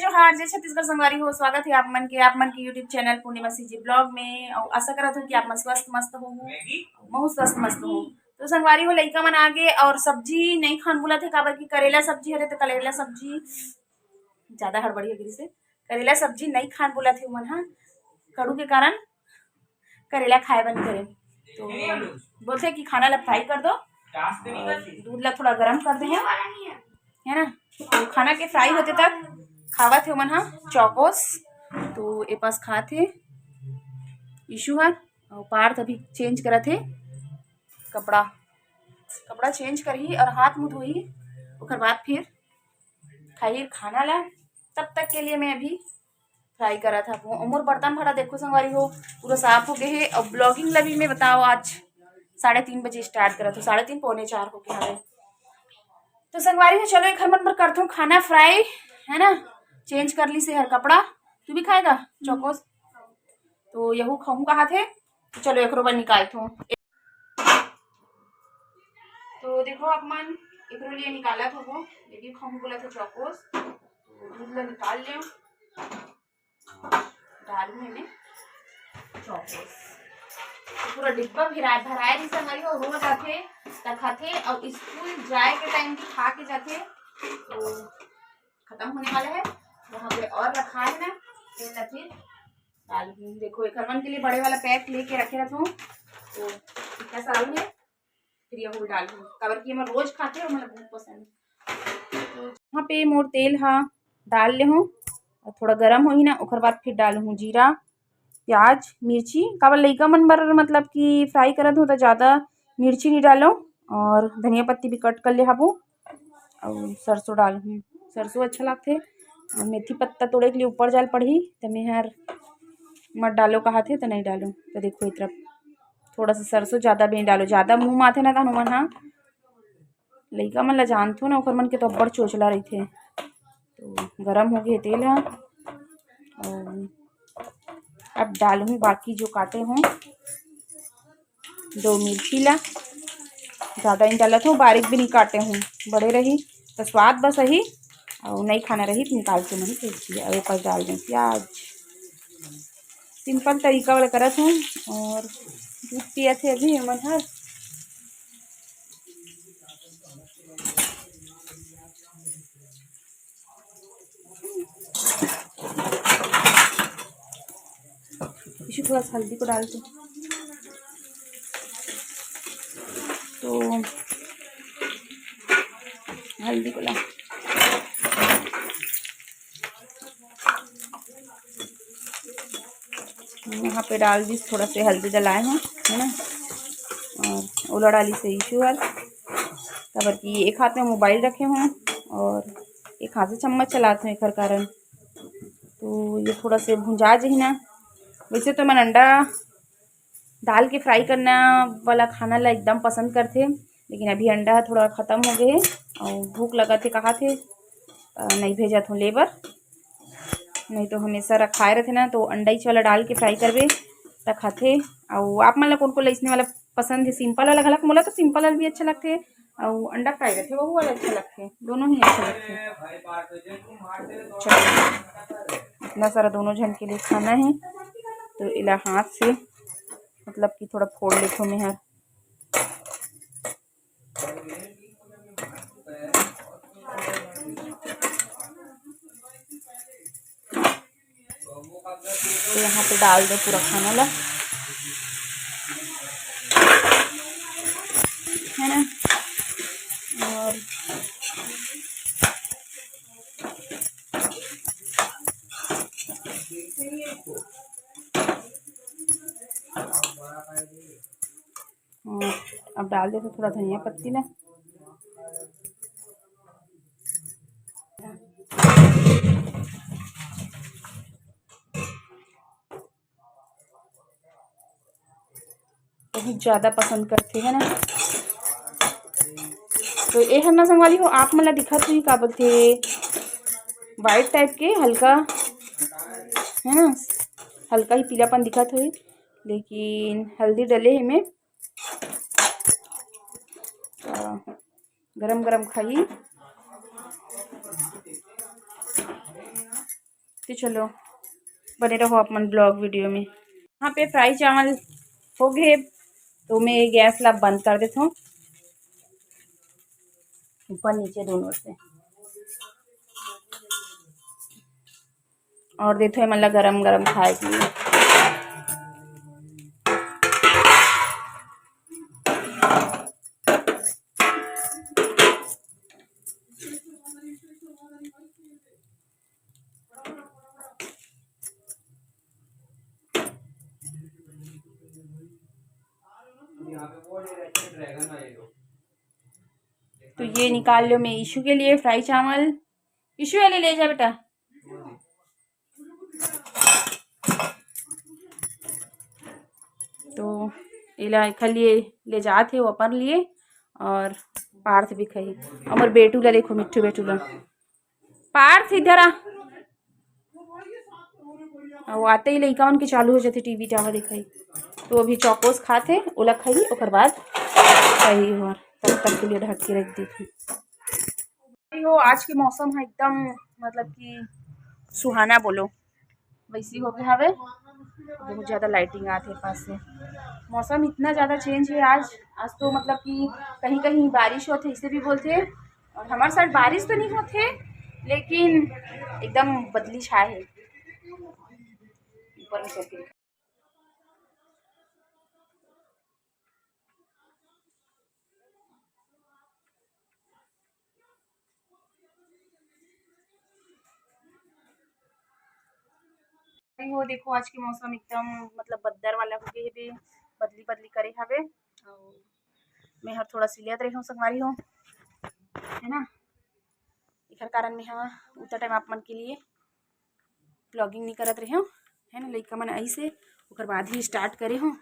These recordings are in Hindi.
जोहार जय छत्तीसगढ़ संगवारी हो। स्वागत है आप मन के यूट्यूब चैनल पूर्णिमा सीजी ब्लॉग में। और आशा करत हूँ कि आप मन स्वस्थ मस्त हो, बहुत स्वस्थ मस्त हो। तो संगवारी हो लइका मन आगे और सब्जी नहीं खान बोला थे काबर की करेला सब्जी हरे तो करेला सब्जी ज्यादा हड़बड़ी गिरी से करेला सब्जी नहीं खान बोला थे मन। हाँ, कड़ू के कारण करेला खाए बंद करे तो बोलते कि खाना ला फ्राई कर दो और दूध ला थोड़ा गर्म कर दे है ना। तो खाना के फ्राई होते तक खावा थे मन। हाँ, चौकोस तो ए पास खा थे इशू हर और पार्थ अभी चेंज करा थे कपड़ा चेंज करही और हाथ मुँह धोही ओकर बाद फिर खाई खाना ला। तब तक के लिए मैं अभी फ्राई करा था मोर बर्तन भरा देखो संगवारी हो पूरा साफ हो गए है। और ब्लॉगिंग ला भी मैं बताओ आज 3:30 बजे स्टार्ट करा तो 3:30 पौने 4 हो गए हवे। तो संगवारी हो चलो एक मन पर करता हूँ खाना फ्राई है ना। चेंज कर ली से हर कपड़ा तू भी खाएगा चौकोस तो यहू खाऊं कहा थे तो चलो एक रोबर निकालती हूँ। तो देखो आप मन एक लिए निकाला था वो लेकिन खाऊं बोला था चौकोस तो दूध ला निकाल ले डाल में चौकोस पूरा डिब्बा भराए रही संगवारी हो रोज आते खाते और स्कूल जाए के टाइम भी खा के जाते तो खत्म होने वाला है। वहाँ पे और रखा है ना फिर डाल देखो एक मन के लिए बड़े वाला पैक लेके रखे रहता हूँ तो कितना सारू है फिर यह डाल दूँ काबर की मैं रोज खाते और मतलब बहुत पसंद। तो यहाँ पे मोर तेल हाँ डाल ले हूँ और थोड़ा गर्म हो ही ना ओकर बाद फिर डाल हूँ जीरा प्याज मिर्ची काबर लइका मन बर मतलब कि फ्राई करत हो तो ज़्यादा मिर्ची नहीं डालो और धनिया पत्ती भी कट कर ले हबो और सरसों डाल हूँ सरसों अच्छा लगते और मेथी पत्ता तोड़े के लिए ऊपर जाल पड़ी तो मैं हर मत डालो कहा थे तो नहीं डालो। तो देखो इस तरफ थोड़ा सा सरसों ज़्यादा भी नहीं डालो ज़्यादा मुँह माथे ना था मन। हाँ, लइका मन ला जानथो ना ओकर मन के तो अब्बड़ चोचला रही थे। तो गरम हो गए तेल हाँ और अब डालूँ बाकी जो काटे हों 2 मिर्ची ला ज़्यादा नहीं डाला था बारीक भी नहीं काटे हूँ बड़े रही तो स्वाद बस सही और नहीं खाना रही तो निकाल के नहीं फेंक दिया और ऊपर डाल दें प्याज। सिंपल तरीका वाला करत हूँ और दूध पिया थे अभी मन हर इसी थोड़ा सा हल्दी को डाल दूँ तो हल्दी को ला यहाँ पे डाल दी थोड़ा से हल्दी डलाए हैं है ना और ओला डाली से इशू है काबर कि एक हाथ में मोबाइल रखे हुए और एक हाथ से चम्मच चलाते हैं एक कारण तो ये थोड़ा से भुंजा जी ना। वैसे तो मैं अंडा डाल के फ्राई करना वाला खाना ला एकदम पसंद करते लेकिन अभी अंडा थोड़ा ख़त्म हो गए और भूख लगा थे कहा थे नहीं भेजा था लेबर नहीं तो हमेशा रखाए रहते ना तो अंडा ही वाला डाल के फ्राई करबे रखा थे। और आप मन कौन इसने वाला पसंद है सिंपल वाला घलक मोला तो सिंपल वाला भी अच्छा लगते और अंडा फ्राई रहते वो वाला अच्छा लगते दोनों ही अच्छे लगते। इतना सारा दोनों जन के लिए खाना है तो इला हाथ से मतलब कि थोड़ा फोड़ लेते मैं हर तो यहाँ पे डाल दो पूरा खाना ला है ना। और अब डाल दे तो थोड़ा धनिया पत्ती ना बहुत ज़्यादा पसंद करते हैं ना। तो ये है ना संगवारी हो आप मतलब दिखत हुई का बोलते वाइट टाइप के हल्का है ना हल्का ही पीलापन दिखत हुई लेकिन हल्दी डले है में गरम गरम खाई तो चलो बने रहो अपन ब्लॉग वीडियो में। यहाँ पे फ्राई चावल हो गए तो मैं गैस ला बंद कर देता हूँ, ऊपर नीचे दोनों से, और देखो मतलब गरम गरम खाए के लिए। तो ये निकाल लो मैं ईशू के लिए फ्राई चावल। ईशू वाले ले जा बेटा। तो इला खलिए ले जाते वो अपन लिए, और पार्थ भी खाई। और बेटू ला देखो, मिट्टू बेटू ला। पार्थ इधर आ। वो आते ही लइका उनके चालू हो जाते टीवी टावर दिखाई। तो अभी चौकोस खाते ओला खाई, और बाद सही हो तब तक के लिए ढक के रख दी थी। हो आज के मौसम है एकदम मतलब कि सुहाना बोलो वैसी हो गया हवे। बहुत ज़्यादा लाइटिंग आते पास से। मौसम इतना ज़्यादा चेंज है आज। आज तो मतलब कि कहीं कहीं बारिश होते इसे भी बोलते, और हमारे साइड बारिश तो नहीं होते लेकिन एकदम बदली छाए है ऊपर में चल। हो देखो आज के मौसम एकदम मतलब बदर वाला हो गए है, बदली बदली करे हवे। और मैं हर थोड़ा सिलियत रही हूँ संगवारी हूँ, है ना। इधर कारण में हाँ उतना टाइम आप मन के लिए ब्लॉगिंग नहीं करत रहे हो, है ना। लइका मन आई से ओकर बाद ही स्टार्ट करे हूँ।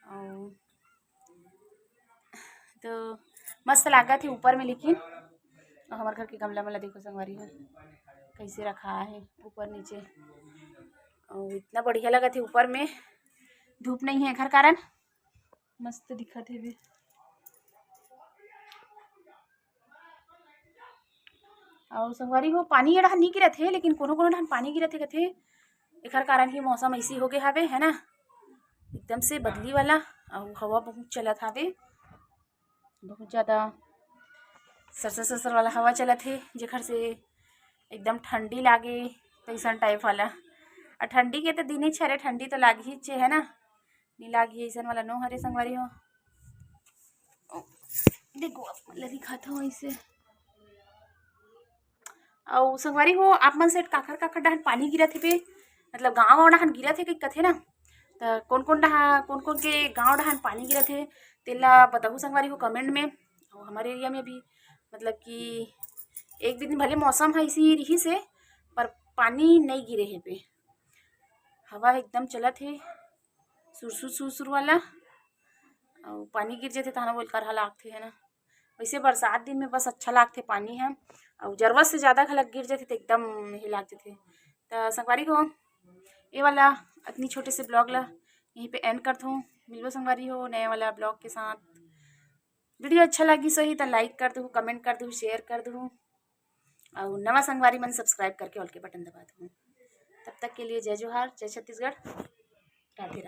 और तो मस्त लागत है ऊपर में, लेकिन हमारे घर के गमला वाला देखो संगवारी हो कैसे रखा है ऊपर नीचे। और इतना बढ़िया लगा थे ऊपर में, धूप नहीं है घर कारण मस्त दिखा थे भी। और संगवारी हो पानी ये नहीं गिरत है, लेकिन कोनो कोनो ढान पानी गिरत है कथे। एकर कारण ही मौसम ऐसी हो गए हवे, है ना, एकदम से बदली वाला। और हवा बहुत चलत हवे, बहुत ज़्यादा सरसर सरसर वाला हवा चलत है, जेखर से एकदम ठंडी लागे तैसन टाइप वाला। और ठंडी के तो दिन ही छे, ठंडी तो लाग ही चे, है ना, नहीं लागी ऐसा वाला नो हरे संगवारी हो। देखो लगी खाता हूँ ऐसे। और संगवारी हो आप मन से काखर काखर डहान पानी गिरत है पे, मतलब गाँव डहान गिरत है कई कथे ना। तो कौन कौन के गाँव डहान पानी गिरत है तेला बताओ संगवारी हो कमेंट में। और हमारे एरिया में भी मतलब कि एक दिन भले मौसम है इसी रही से, पर पानी नहीं गिरे है पे। हवा एकदम चलत है सुरसुर सुरसुर वाला, और पानी गिर जाते तो बोल कर लागते, है ना। वैसे बरसात दिन में बस अच्छा लागते पानी है, और जरूरत से ज़्यादा खलक गिर जाते तो एकदम ही लाग जाते। तो संगवारी हो ये वाला इतनी छोटे से ब्लॉग ला यहीं पे एंड करता हूँ। मिलो संगवारी हो नए वाला ब्लॉग के साथ। वीडियो अच्छा लगी सही तो लाइक कर दूँ, कमेंट कर दूँ, शेयर कर दूँ, और नवा संगवारी मन सब्सक्राइब करके ऑल के बटन दबा दूँ। तब तक के लिए जय जोहार, जय छत्तीसगढ़, राधे राधे।